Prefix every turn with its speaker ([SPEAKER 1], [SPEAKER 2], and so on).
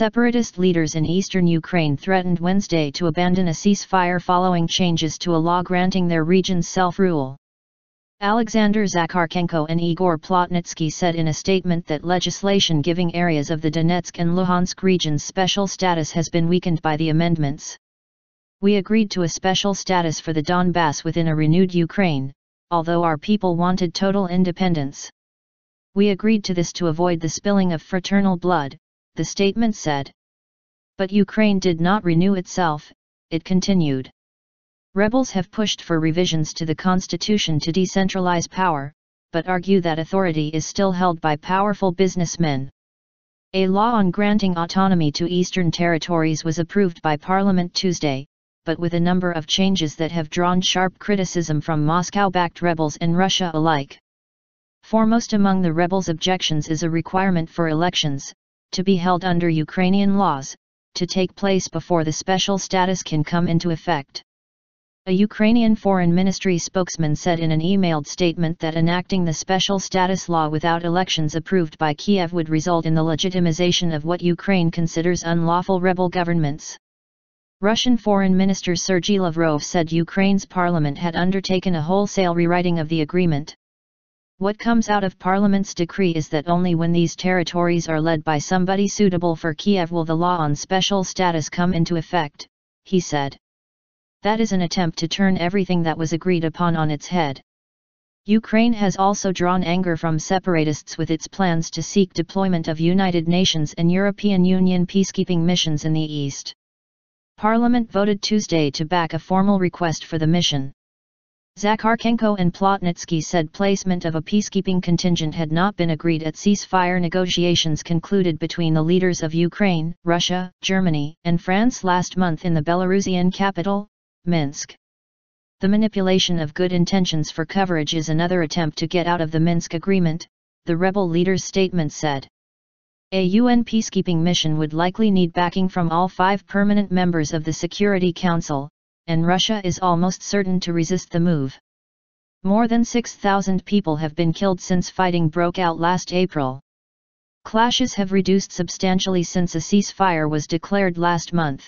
[SPEAKER 1] Separatist leaders in eastern Ukraine threatened Wednesday to abandon a ceasefire following changes to a law granting their region's self-rule. Alexander Zakharchenko and Igor Plotnitsky said in a statement that legislation giving areas of the Donetsk and Luhansk regions special status has been weakened by the amendments. We agreed to a special status for the Donbass within a renewed Ukraine, although our people wanted total independence. We agreed to this to avoid the spilling of fraternal blood, the statement said. But Ukraine did not renew itself, it continued. Rebels have pushed for revisions to the constitution to decentralize power, but argue that authority is still held by powerful businessmen. A law on granting autonomy to eastern territories was approved by Parliament Tuesday, but with a number of changes that have drawn sharp criticism from Moscow-backed rebels and Russia alike. Foremost among the rebels' objections is a requirement for elections, to be held under Ukrainian laws, to take place before the special status can come into effect. A Ukrainian Foreign Ministry spokesman said in an emailed statement that enacting the special status law without elections approved by Kiev would result in the legitimization of what Ukraine considers unlawful rebel governments. Russian Foreign Minister Sergei Lavrov said Ukraine's parliament had undertaken a wholesale rewriting of the agreement. What comes out of Parliament's decree is that only when these territories are led by somebody suitable for Kiev will the law on special status come into effect, he said. That is an attempt to turn everything that was agreed upon on its head. Ukraine has also drawn anger from separatists with its plans to seek deployment of United Nations and European Union peacekeeping missions in the east. Parliament voted Tuesday to back a formal request for the mission. Zakharchenko and Plotnitsky said placement of a peacekeeping contingent had not been agreed at ceasefire negotiations concluded between the leaders of Ukraine, Russia, Germany, and France last month in the Belarusian capital, Minsk. The manipulation of good intentions for coverage is another attempt to get out of the Minsk agreement, the rebel leader's statement said. A UN peacekeeping mission would likely need backing from all 5 permanent members of the Security Council, and Russia is almost certain to resist the move. More than 6,000 people have been killed since fighting broke out last April. Clashes have reduced substantially since a ceasefire was declared last month.